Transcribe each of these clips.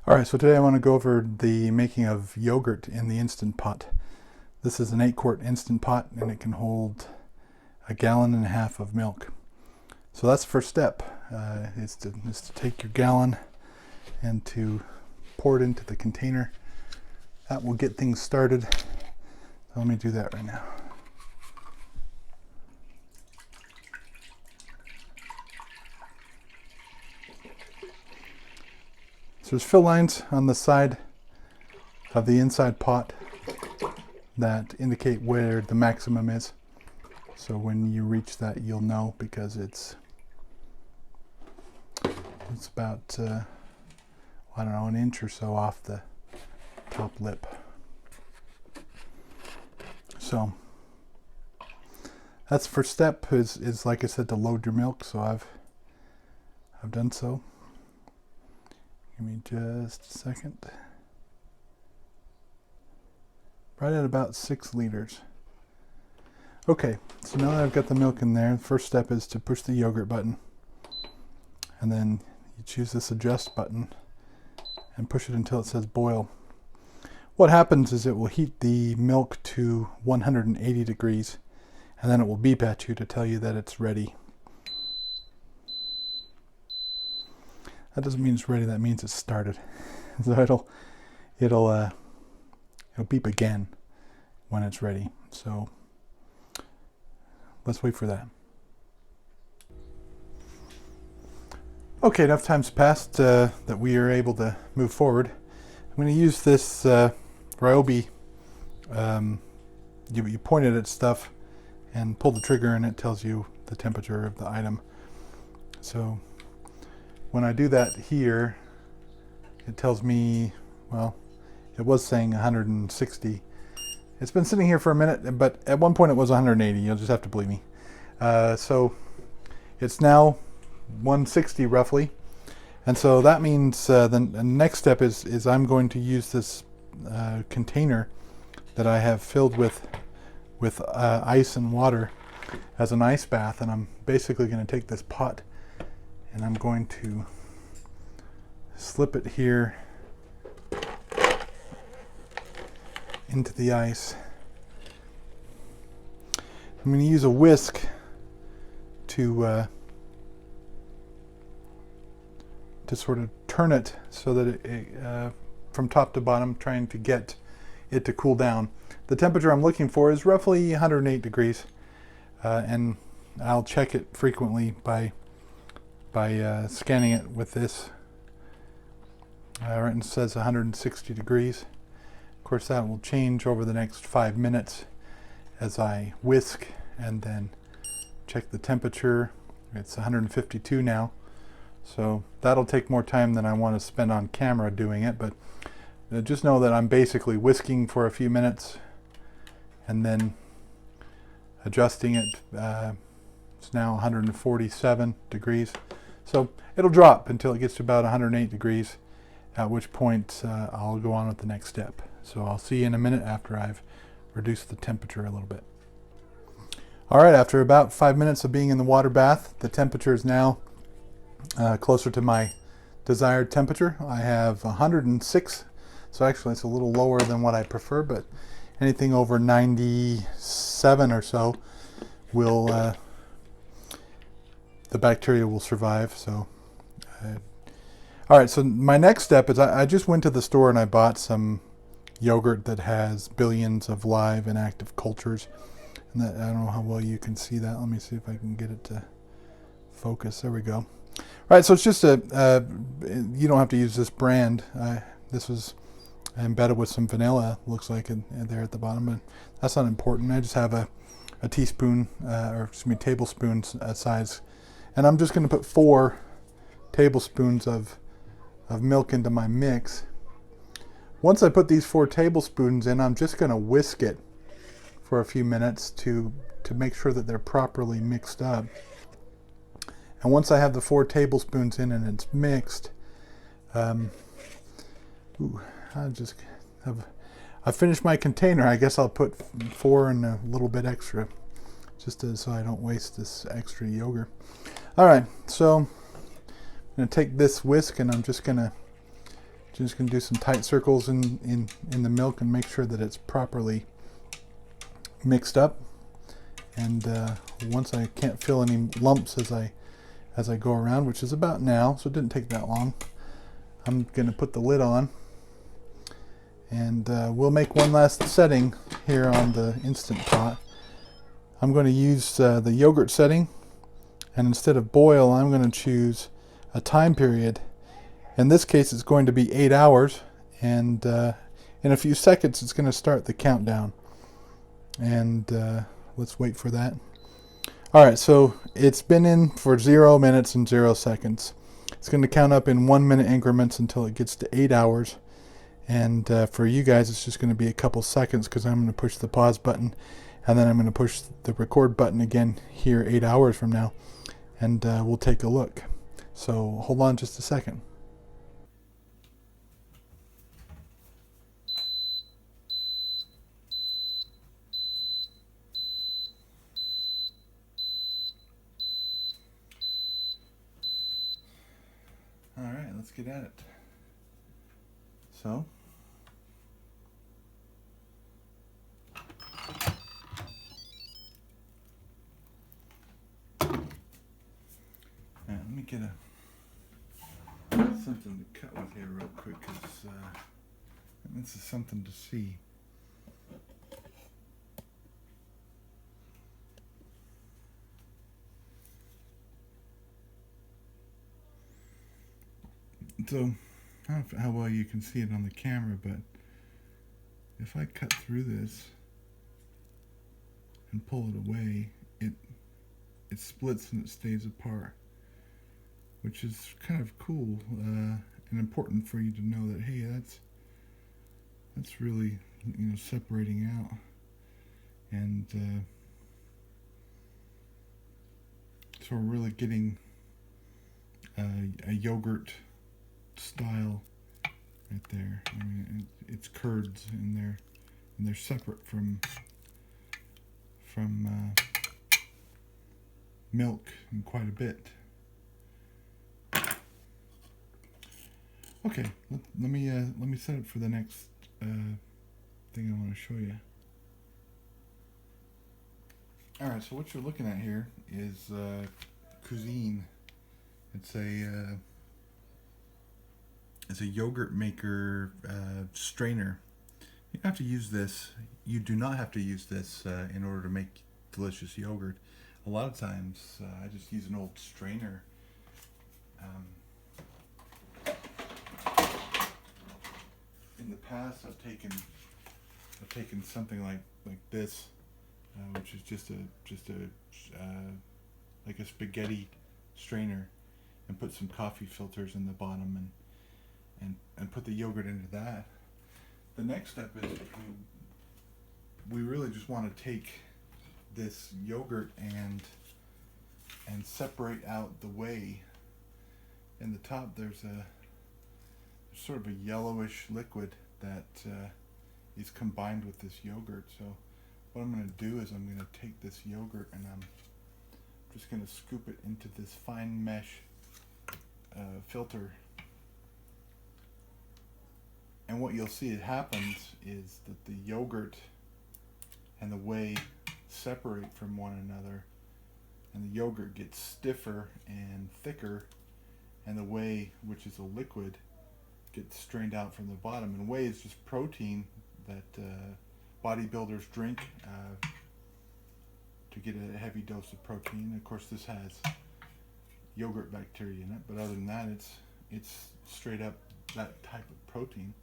Alright, so today I want to go over the making of yogurt in the Instant Pot. This is an 8-quart Instant Pot and it can hold 1.5 gallons of milk. So that's the first step, is to take your gallon and to pour it into the container. That will get things started. So let me do that right now. So there's fill lines on the side of the inside pot that indicate where the maximum is. So when you reach that, you'll know, because it's about I don't know, an inch or so off the top lip. So that's the first step, is like I said, to load your milk. So I've done so. Give me just a second. Right at about 6 liters. Okay, so now that I've got the milk in there, the first step is to push the yogurt button. And then you choose this adjust button and push it until it says boil. What happens is it will heat the milk to 180 degrees, and then it will beep at you to tell you that it's ready. That doesn't mean it's ready, that means it's started. So it'll beep again when it's ready. So let's wait for that. Okay, enough time's passed that we are able to move forward. I'm going to use this Ryobi. You point it at stuff and pull the trigger and it tells you the temperature of the item. So when I do that here, it tells me, well, it was saying 160. It's been sitting here for a minute, but at one point it was 180. You'll just have to believe me. So it's now 160 roughly. And so that means the next step is I'm going to use this container that I have filled with ice and water as an ice bath. And I'm basically going to take this pot and I'm going to slip it here into the ice. I'm going to use a whisk to sort of turn it so that it from top to bottom, trying to get it to cool down. The temperature I'm looking for is roughly 108 degrees, and I'll check it frequently by scanning it with this. Right, and it says 160 degrees. Of course, that will change over the next 5 minutes as I whisk and then check the temperature. It's 152 now, so that'll take more time than I want to spend on camera doing it, but just know that I'm basically whisking for a few minutes and then adjusting it. It's now 147 degrees. So it'll drop until it gets to about 108 degrees, at which point I'll go on with the next step. So I'll see you in a minute after I've reduced the temperature a little bit. Alright, after about 5 minutes of being in the water bath, the temperature is now closer to my desired temperature. I have 106, so actually it's a little lower than what I prefer, but anything over 97 or so will the bacteria will survive. So all right, so my next step is I just went to the store and I bought some yogurt that has billions of live and active cultures, and that, I don't know how well you can see that. Let me see if I can get it to focus. There we go. All right, so it's just you don't have to use this brand. This was embedded with some vanilla, looks like, in there at the bottom, but that's not important. I just have a teaspoon or excuse me, tablespoon size, and I'm just going to put 4 tablespoons of milk into my mix. Once I put these 4 tablespoons in, I'm just going to whisk it for a few minutes to make sure that they're properly mixed up. And once I have the 4 tablespoons in and it's mixed, I finished my container. I guess I'll put 4 and a little bit extra, just so I don't waste this extra yogurt. All right, so I'm going to take this whisk and I'm just going to Just going to do some tight circles in the milk and make sure that it's properly mixed up. And once I can't feel any lumps as I go around, which is about now, so it didn't take that long, I'm going to put the lid on. And we'll make one last setting here on the Instant Pot. I'm going to use the yogurt setting, and instead of boil, I'm going to choose a time period. In this case, it's going to be 8 hours, and in a few seconds, it's going to start the countdown. And let's wait for that. All right, so it's been in for 0 minutes and 0 seconds. It's going to count up in 1 minute increments until it gets to 8 hours. And for you guys, it's just going to be a couple seconds because I'm going to push the pause button, and then I'm going to push the record button again here 8 hours from now, and we'll take a look. So hold on just a second. All right, let's get at it. So, let me get something to cut with here real quick, because this is something to see. So, I don't know how well you can see it on the camera, but if I cut through this and pull it away, it splits and it stays apart, which is kind of cool and important for you to know that, hey, that's really, separating out. And so we're really getting a yogurt style right there. I mean, it's curds in there, and they're separate from milk in quite a bit. Okay, let me set it for the next thing I want to show you. All right, so what you're looking at here is Cuisine. It's a yogurt maker strainer. You have to use this. You do not have to use this in order to make delicious yogurt. A lot of times, I just use an old strainer. In the past, I've taken something like this, which is just a like a spaghetti strainer, and put some coffee filters in the bottom, and put the yogurt into that. The next step is we really just want to take this yogurt and separate out the whey. In the top there's sort of a yellowish liquid that is combined with this yogurt. So what I'm going to do is I'm going to take this yogurt and I'm just going to scoop it into this fine mesh filter. And what you'll see it happens is that the yogurt and the whey separate from one another, and the yogurt gets stiffer and thicker, and the whey, which is a liquid, gets strained out from the bottom. And whey is just protein that bodybuilders drink to get a heavy dose of protein. Of course, this has yogurt bacteria in it, but other than that, it's straight up that type of protein.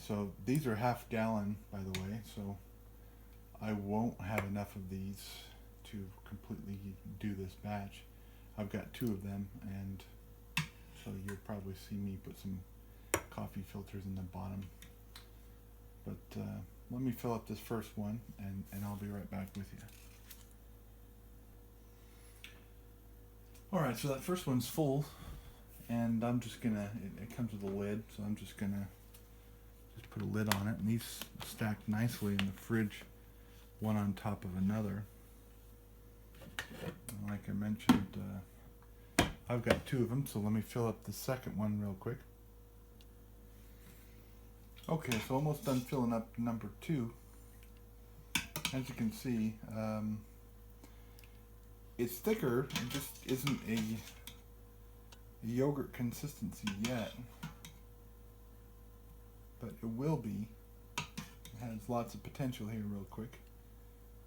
So these are half gallon, by the way, so I won't have enough of these to completely do this batch. I've got 2 of them, and so you'll probably see me put some coffee filters in the bottom. But let me fill up this first one, and I'll be right back with you. Alright, so that first one's full, and I'm just gonna, it comes with a lid, so I'm just gonna put a lid on it, and these stacked nicely in the fridge, one on top of another. And like I mentioned, I've got 2 of them, so let me fill up the second one real quick. Okay, so almost done filling up number 2. As you can see, it's thicker. It just isn't a yogurt consistency yet, but it will be. It has lots of potential here real quick.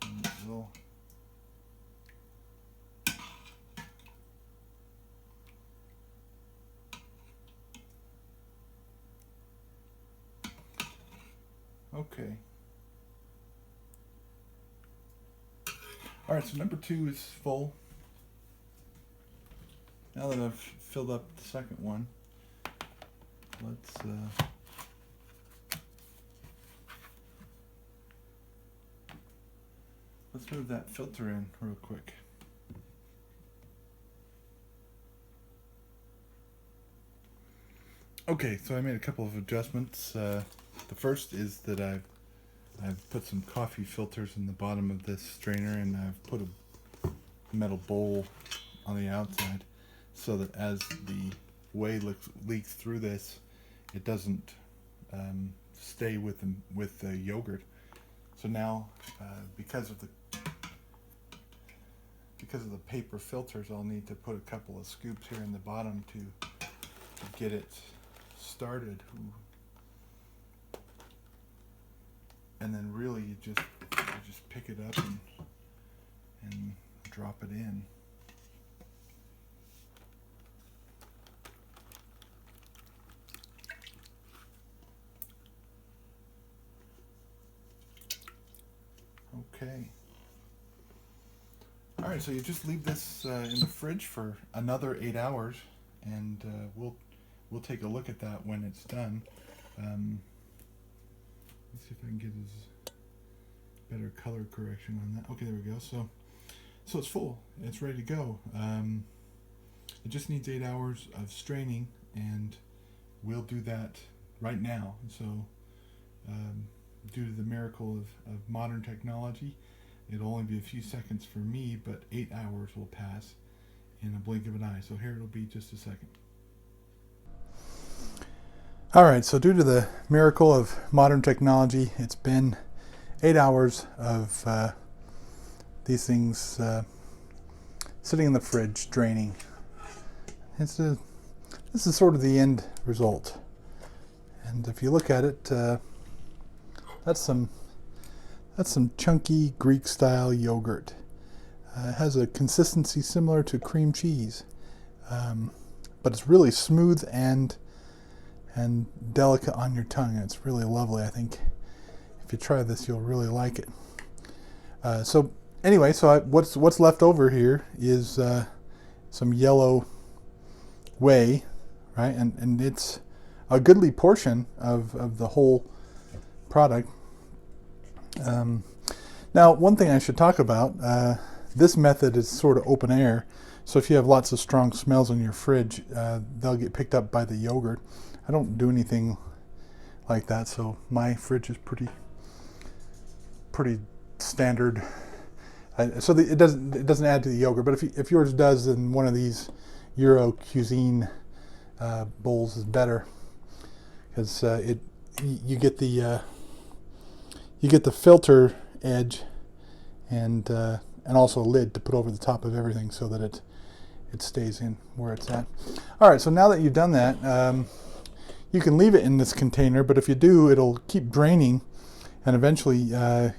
And it will. Okay. Alright, so number 2 is full. Now that I've filled up the second one, let's move that filter in real quick. Okay, so I made a couple of adjustments. The first is that I've put some coffee filters in the bottom of this strainer, and I've put a metal bowl on the outside so that as the whey leaks through this, it doesn't stay with the yogurt. So now, because of the paper filters, I'll need to put a couple of scoops here in the bottom to get it started. And then really you just pick it up and drop it in. Okay. All right, so you just leave this in the fridge for another 8 hours, and we'll take a look at that when it's done. Let's see if I can get better color correction on that. Okay, there we go. So it's full. It's ready to go. It just needs 8 hours of straining, and we'll do that right now. So due to the miracle of modern technology, it'll only be a few seconds for me, but 8 hours will pass in a blink of an eye. So here it'll be just a second. Alright, so due to the miracle of modern technology, it's been 8 hours of these things sitting in the fridge draining. This is sort of the end result. And if you look at it, that's some chunky Greek-style yogurt. It has a consistency similar to cream cheese, but it's really smooth and delicate on your tongue. It's really lovely. I think if you try this, you'll really like it. So anyway, what's left over here is some yellow whey, right? And it's a goodly portion of the whole product. Now, one thing I should talk about, this method is sort of open air, so if you have lots of strong smells in your fridge, they'll get picked up by the yogurt. I don't do anything like that, so my fridge is pretty standard. So it doesn't add to the yogurt, but if yours does, then one of these Euro cuisine bowls is better, because you get the filter edge and also a lid to put over the top of everything so that it stays in where it's at. All right, so now that you've done that, you can leave it in this container, but if you do, it'll keep draining, and eventually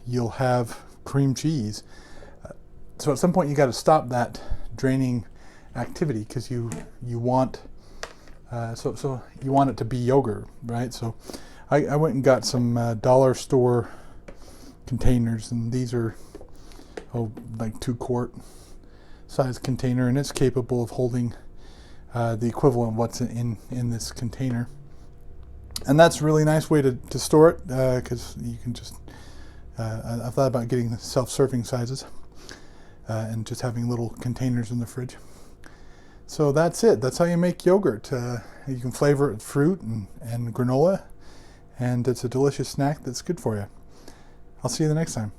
you'll have cream cheese. So at some point you got to stop that draining activity, because you want so you want it to be yogurt, right? So I went and got some dollar store containers, and these are like 2-quart size container, and it's capable of holding the equivalent of what's in this container. And that's a really nice way to store it, because you can just I thought about getting the self-serving sizes and just having little containers in the fridge. So that's it. That's how you make yogurt. You can flavor it with fruit and granola, and it's a delicious snack that's good for you. I'll see you the next time.